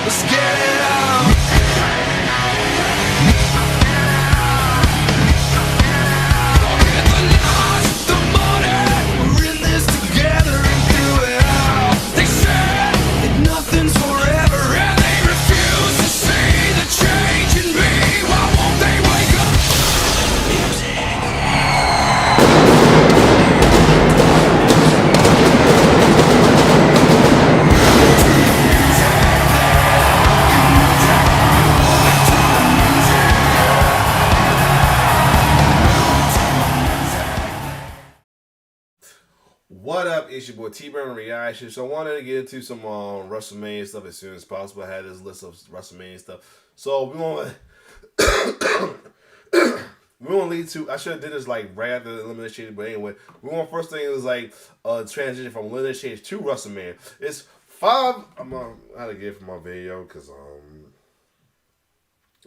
Let's get it on. Forget the loss, the money. We're in this together and through it all. They said that nothing's forever, and they refuse to see the change in me. Why won't they wake up? What up, it's your boy T-Burn Reaction. So I wanted to get into some WrestleMania stuff as soon as possible. I had this list of WrestleMania stuff. So we want to lead to, I should have did this like right after the Elimination, but anyway, we want first thing is like transition from Elimination to WrestleMania. It's 5, I had to get it from my video because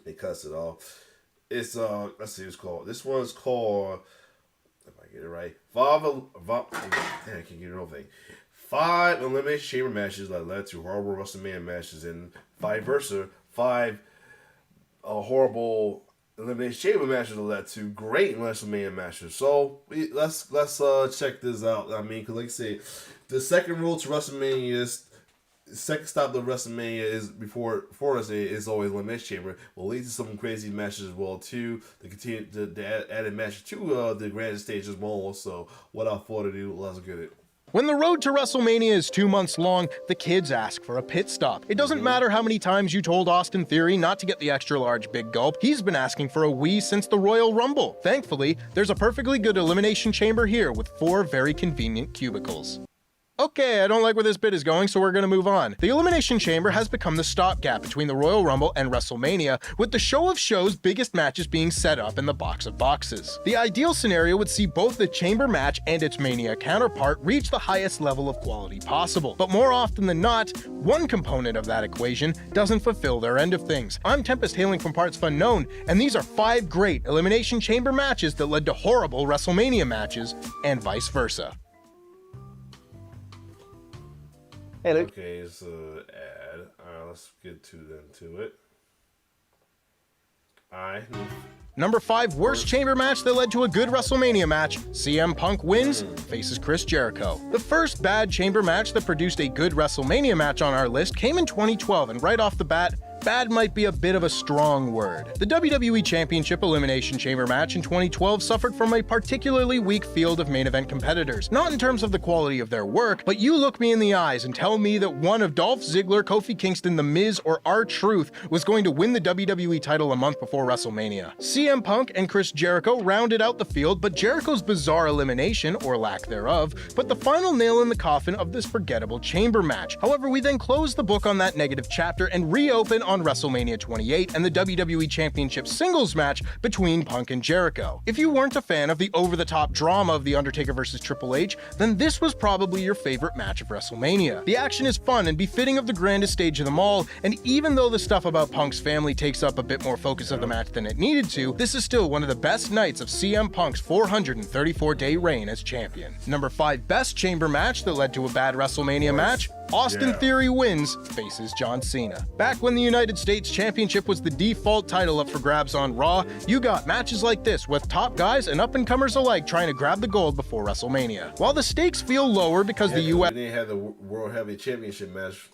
they cuts it off. It's let's see what it's called. This one's called, if I get it right, I can't get it over. 5 Elimination Chamber matches that led to horrible WrestleMania matches, and vice versa. 5 horrible Elimination Chamber matches that led to great WrestleMania matches. So let's check this out. I mean, because like I said, the second rule to WrestleMania is, second stop to WrestleMania is before us is always Elimination Chamber. Will lead to some crazy matches as well too. The added matches to the grand stage as well. So without further ado, let's get it. When the road to WrestleMania is 2 months long, the kids ask for a pit stop. It doesn't matter how many times you told Austin Theory not to get the extra large big gulp, he's been asking for a wee since the Royal Rumble. Thankfully, there's a perfectly good Elimination Chamber here with 4 very convenient cubicles. Okay, I don't like where this bit is going, so we're gonna move on. The Elimination Chamber has become the stopgap between the Royal Rumble and WrestleMania, with the show of shows' biggest matches being set up in the box of boxes. The ideal scenario would see both the Chamber match and its Mania counterpart reach the highest level of quality possible. But more often than not, one component of that equation doesn't fulfill their end of things. I'm Tempest, hailing from Parts Unknown, and these are 5 great Elimination Chamber matches that led to horrible WrestleMania matches, and vice versa. Hey, Luke. Okay, it's an ad. Alright, let's get to it. Alright. Number 5 worst chamber match that led to a good WrestleMania match. CM Punk wins, faces Chris Jericho. The first bad chamber match that produced a good WrestleMania match on our list came in 2012, and right off the bat, bad might be a bit of a strong word. The WWE Championship Elimination Chamber match in 2012 suffered from a particularly weak field of main event competitors. Not in terms of the quality of their work, but you look me in the eyes and tell me that one of Dolph Ziggler, Kofi Kingston, The Miz, or R-Truth was going to win the WWE title a month before WrestleMania. CM Punk and Chris Jericho rounded out the field, but Jericho's bizarre elimination, or lack thereof, put the final nail in the coffin of this forgettable chamber match. However, we then close the book on that negative chapter and reopen on WrestleMania 28 and the WWE Championship singles match between Punk and Jericho. If you weren't a fan of the over-the-top drama of The Undertaker vs. Triple H, then this was probably your favorite match of WrestleMania. The action is fun and befitting of the grandest stage of them all, and even though the stuff about Punk's family takes up a bit more focus of the match than it needed to, this is still one of the best nights of CM Punk's 434-day reign as champion. Number 5 best chamber match that led to a bad WrestleMania match. Austin Theory wins, faces John Cena. Back when the United States Championship was the default title up for grabs on Raw, you got matches like this with top guys and up-and-comers alike trying to grab the gold before WrestleMania. While the stakes feel lower because the US They had the World Heavyweight Championship match.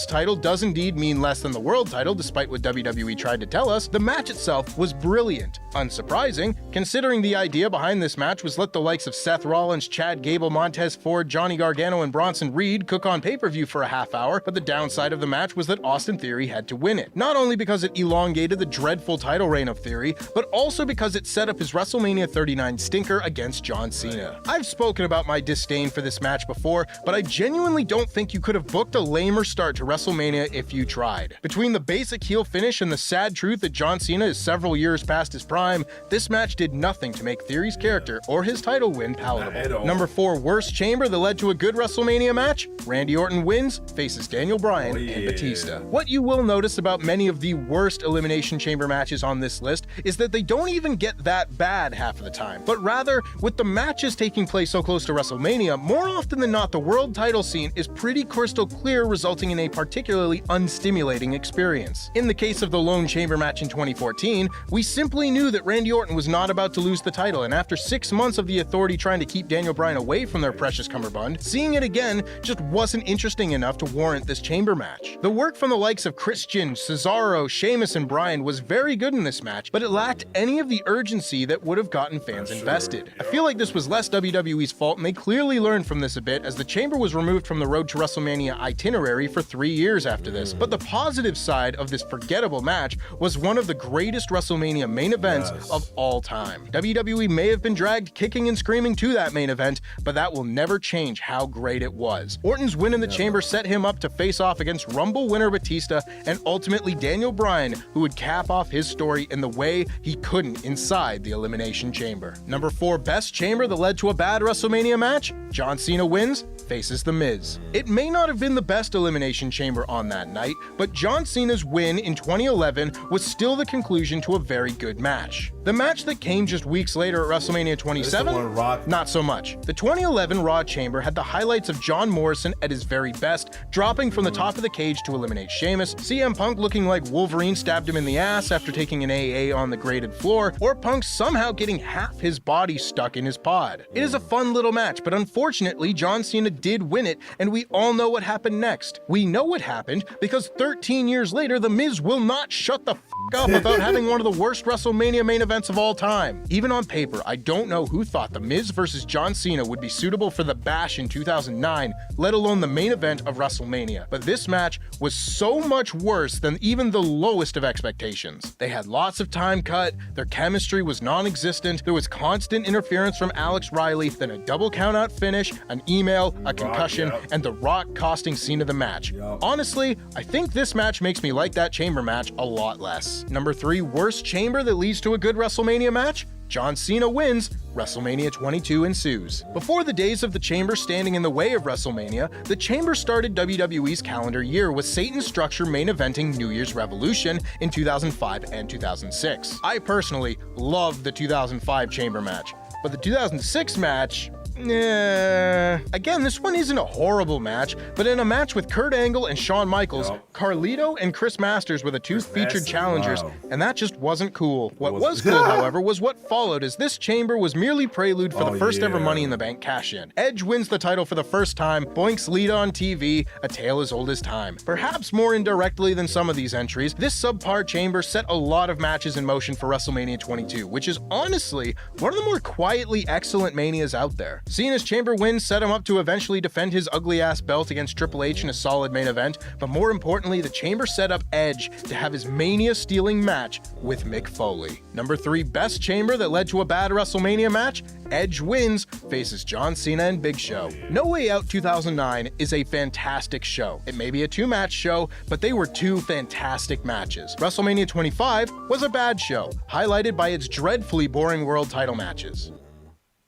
title does indeed mean less than the world title, despite what WWE tried to tell us, the match itself was brilliant. Unsurprising, considering the idea behind this match was let the likes of Seth Rollins, Chad Gable, Montez Ford, Johnny Gargano, and Bronson Reed cook on pay-per-view for a half hour, but the downside of the match was that Austin Theory had to win it. Not only because it elongated the dreadful title reign of Theory, but also because it set up his WrestleMania 39 stinker against John Cena. I've spoken about my disdain for this match before, but I genuinely don't think you could have booked a lamer start to WrestleMania if you tried. Between the basic heel finish and the sad truth that John Cena is several years past his prime, this match did nothing to make Theory's character or his title win palatable. Number 4 worst chamber that led to a good WrestleMania match? Randy Orton wins, faces Daniel Bryan and Batista. What you will notice about many of the worst Elimination Chamber matches on this list is that they don't even get that bad half of the time, but rather, with the matches taking place so close to WrestleMania, more often than not the world title scene is pretty crystal clear, resulting in a a particularly unstimulating experience. In the case of the Lone Chamber match in 2014, we simply knew that Randy Orton was not about to lose the title, and after 6 months of the Authority trying to keep Daniel Bryan away from their precious cummerbund, seeing it again just wasn't interesting enough to warrant this chamber match. The work from the likes of Christian, Cesaro, Sheamus, and Bryan was very good in this match, but it lacked any of the urgency that would have gotten fans invested. I feel like this was less WWE's fault, and they clearly learned from this a bit, as the chamber was removed from the Road to WrestleMania itinerary for 3 years after this. But the positive side of this forgettable match was one of the greatest WrestleMania main events of all time. WWE may have been dragged kicking and screaming to that main event, but that will never change how great it was. Orton's win in the chamber set him up to face off against Rumble winner Batista and ultimately Daniel Bryan, who would cap off his story in the way he couldn't inside the Elimination Chamber. Number 4 best chamber that led to a bad WrestleMania match? John Cena wins, faces The Miz. It may not have been the best Elimination Chamber on that night, but John Cena's win in 2011 was still the conclusion to a very good match. The match that came just weeks later at WrestleMania 27? Not so much. The 2011 Raw Chamber had the highlights of John Morrison at his very best, dropping from the top of the cage to eliminate Sheamus, CM Punk looking like Wolverine stabbed him in the ass after taking an AA on the grated floor, or Punk somehow getting half his body stuck in his pod. It is a fun little match, but unfortunately John Cena did win it, and we all know what happened next. We know what happened because 13 years later, The Miz will not shut the f*** up about having one of the worst WrestleMania main events of all time. Even on paper, I don't know who thought The Miz versus John Cena would be suitable for the Bash in 2009, let alone the main event of WrestleMania. But this match was so much worse than even the lowest of expectations. They had lots of time cut, their chemistry was non-existent, there was constant interference from Alex Riley, then a double countout finish, an email, a concussion, and The Rock costing Cena the match. Honestly, I think this match makes me like that chamber match a lot less. Number 3 worst chamber that leads to a good WrestleMania match? John Cena wins, WrestleMania 22 ensues. Before the days of the chamber standing in the way of WrestleMania, the chamber started WWE's calendar year with Satan's structure main eventing New Year's Revolution in 2005 and 2006. I personally loved the 2005 chamber match, but the 2006 match, again, this one isn't a horrible match, but in a match with Kurt Angle and Shawn Michaels, Carlito and Chris Masters were the two featured challengers, and that just wasn't cool. What was cool, however, was what followed, as this chamber was merely prelude for the first ever Money in the Bank cash-in. Edge wins the title for the first time, boinks lead on TV, a tale as old as time. Perhaps more indirectly than some of these entries, this subpar chamber set a lot of matches in motion for WrestleMania 22, which is honestly one of the more quietly excellent Manias out there. Cena's chamber win set him up to eventually defend his ugly-ass belt against Triple H in a solid main event, but more importantly, the chamber set up Edge to have his Mania-stealing match with Mick Foley. Number 3 best chamber that led to a bad WrestleMania match? Edge wins, faces John Cena and Big Show. No Way Out 2009 is a fantastic show. It may be a 2-match show, but they were 2 fantastic matches. WrestleMania 25 was a bad show, highlighted by its dreadfully boring world title matches.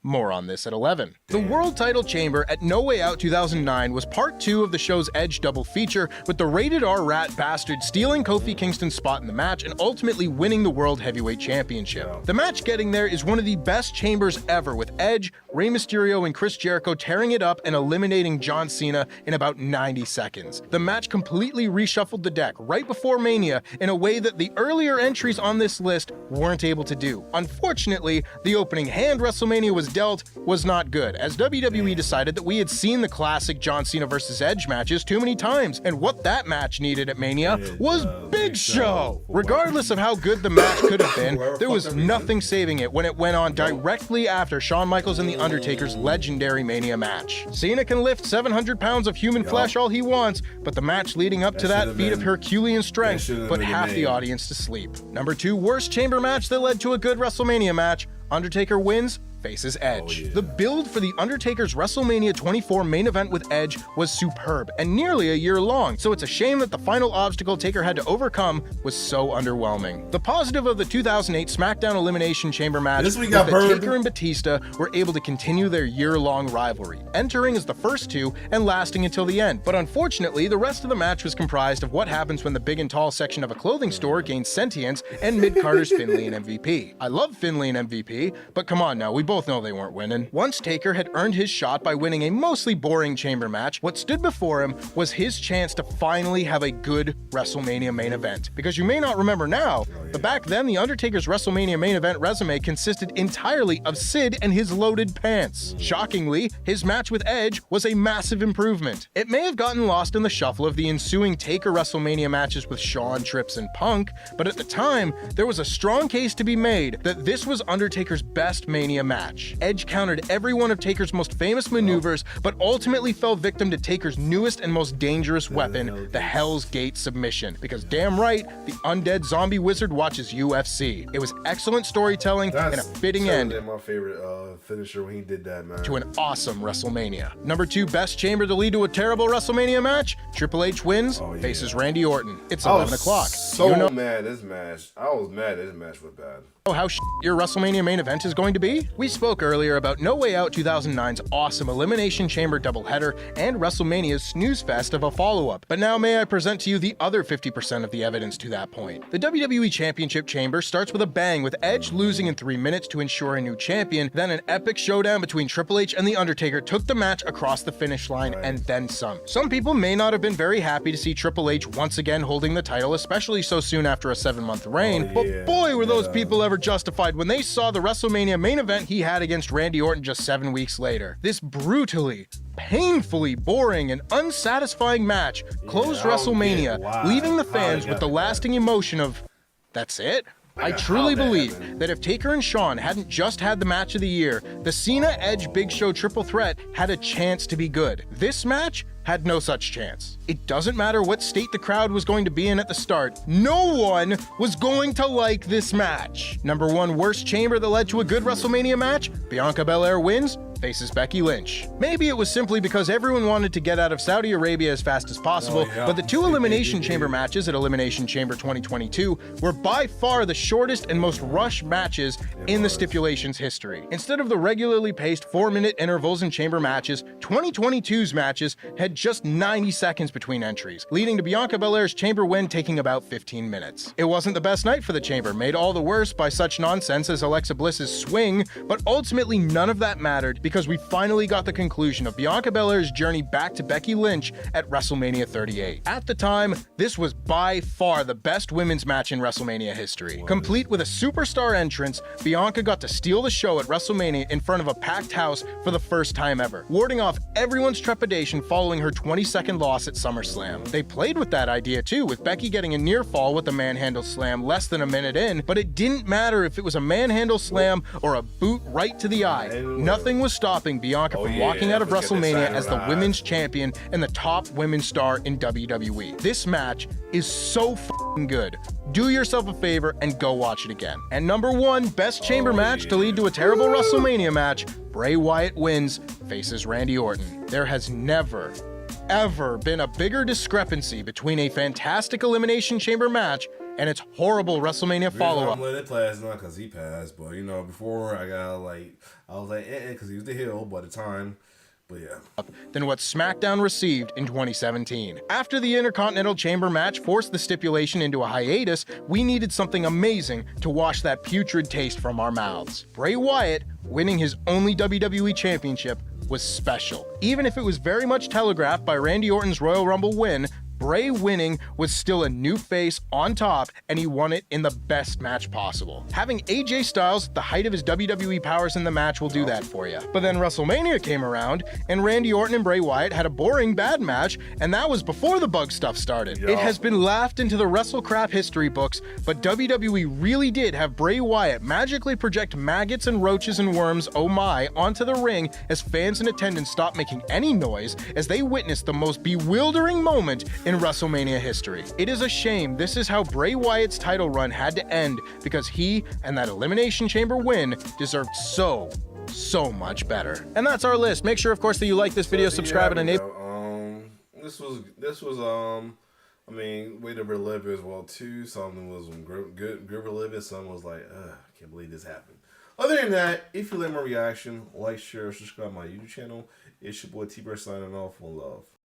More on this at 11. The World Title Chamber at No Way Out 2009 was part 2 of the show's Edge double feature, with the rated R rat bastard stealing Kofi Kingston's spot in the match and ultimately winning the World Heavyweight Championship. The match getting there is one of the best chambers ever, with Edge, Rey Mysterio, and Chris Jericho tearing it up and eliminating John Cena in about 90 seconds. The match completely reshuffled the deck right before Mania in a way that the earlier entries on this list weren't able to do. Unfortunately, the opening hand WrestleMania was dealt was not good, as WWE decided that we had seen the classic John Cena vs. Edge matches too many times, and what that match needed at Mania was Big Show! Regardless of how good the match could have been, there was nothing saving it when it went on directly after Shawn Michaels and The Undertaker's legendary Mania match. Cena can lift 700 pounds of human flesh all he wants, but the match leading up to that feat of Herculean strength put half the audience to sleep. Number 2 worst chamber match that led to a good WrestleMania match? Undertaker wins, faces Edge. The build for The Undertaker's WrestleMania 24 main event with Edge was superb and nearly a year long, so it's a shame that the final obstacle Taker had to overcome was so underwhelming. The positive of the 2008 SmackDown Elimination Chamber match was that Taker and Batista were able to continue their year-long rivalry, entering as the first 2 and lasting until the end. But unfortunately, the rest of the match was comprised of what happens when the big and tall section of a clothing store gains sentience and mid-Carter's Finlay and MVP. I love Finlay and MVP, but come on now, we've both know they weren't winning. Once Taker had earned his shot by winning a mostly boring chamber match, what stood before him was his chance to finally have a good WrestleMania main event. Because you may not remember now, but back then the Undertaker's WrestleMania main event resume consisted entirely of Sid and his loaded pants. Shockingly, his match with Edge was a massive improvement. It may have gotten lost in the shuffle of the ensuing Taker WrestleMania matches with Shawn, Trips, and Punk, but at the time, there was a strong case to be made that this was Undertaker's best Mania match. Edge countered every one of Taker's most famous maneuvers, but ultimately fell victim to Taker's newest and most dangerous weapon, the Hell's Gate submission. Because damn right, the undead zombie wizard watches UFC. It was excellent storytelling and a fitting end my favorite finisher when he did that, man. to an awesome WrestleMania. Number 2 best chamber to lead to a terrible WrestleMania match? Triple H wins, faces Randy Orton. It's 11 o'clock. So mad this match. I was mad this match was bad. How your WrestleMania main event is going to be? We spoke earlier about No Way Out 2009's awesome Elimination Chamber doubleheader and WrestleMania's snooze fest of a follow-up. But now may I present to you the other 50% of the evidence to that point. The WWE Championship Chamber starts with a bang, with Edge losing in 3 minutes to ensure a new champion. Then an epic showdown between Triple H and The Undertaker took the match across the finish line and then some. Some people may not have been very happy to see Triple H once again holding the title, especially so soon after a 7-month reign. But boy, were those people ever justified when they saw the WrestleMania main event he had against Randy Orton just 7 weeks later. This brutally, painfully boring and unsatisfying match closed WrestleMania, leaving the fans with the lasting emotion of, that's it? I truly believe that if Taker and Shawn hadn't just had the match of the year, the Cena-Edge Big Show triple threat had a chance to be good. This match had no such chance. It doesn't matter what state the crowd was going to be in at the start, no one was going to like this match. Number 1 worst chamber that led to a good WrestleMania match? Bianca Belair wins, faces Becky Lynch. Maybe it was simply because everyone wanted to get out of Saudi Arabia as fast as possible, but the 2 Elimination Chamber matches at Elimination Chamber 2022 were by far the shortest and most rushed matches in the stipulation's history. Instead of the regularly paced 4-minute intervals in chamber matches, 2022's matches had just 90 seconds between entries, leading to Bianca Belair's chamber win taking about 15 minutes. It wasn't the best night for the chamber, made all the worse by such nonsense as Alexa Bliss's swing, but ultimately none of that mattered because we finally got the conclusion of Bianca Belair's journey back to Becky Lynch at WrestleMania 38. At the time, this was by far the best women's match in WrestleMania history. Complete with a superstar entrance, Bianca got to steal the show at WrestleMania in front of a packed house for the first time ever, warding off everyone's trepidation following her 22nd loss at SummerSlam. They played with that idea too, with Becky getting a near fall with a manhandle slam less than a minute in, but it didn't matter if it was a manhandle slam or a boot right to the eye. Nothing was stopping Bianca from walking out of WrestleMania as the women's champion and the top women's star in WWE. This match is so f***ing good. Do yourself a favor and go watch it again. And number 1 best chamber match to lead to a terrible WrestleMania match, Bray Wyatt wins, faces Randy Orton. There has never, ever been a bigger discrepancy between a fantastic Elimination Chamber match and its horrible WrestleMania follow-up. I'm letting it pass not because he passed, but you know, before I was like, because he was the heel, but at the time, but yeah. Than what SmackDown received in 2017. After the Intercontinental Chamber match forced the stipulation into a hiatus, we needed something amazing to wash that putrid taste from our mouths. Bray Wyatt winning his only WWE Championship was special. Even if it was very much telegraphed by Randy Orton's Royal Rumble win, Bray winning was still a new face on top, and he won it in the best match possible. Having AJ Styles at the height of his WWE powers in the match will do that for you. But then WrestleMania came around, and Randy Orton and Bray Wyatt had a boring bad match, and that was before the bug stuff started. It has been laughed into the WrestleCrap history books, but WWE really did have Bray Wyatt magically project maggots and roaches and worms, oh my, onto the ring as fans in attendance stopped making any noise as they witnessed the most bewildering moment in WrestleMania history. It is a shame this is how Bray Wyatt's title run had to end, because he and that Elimination Chamber win deserved so much better. And that's our list. Make sure, of course, that you like this video, subscribe, and enable. This was I mean, way to relive as well too. Something was good relive. Something was like, I can't believe this happened. Other than that, if you like my reaction, like, share, subscribe to my YouTube channel. It's your boy T-Bird signing off. One love.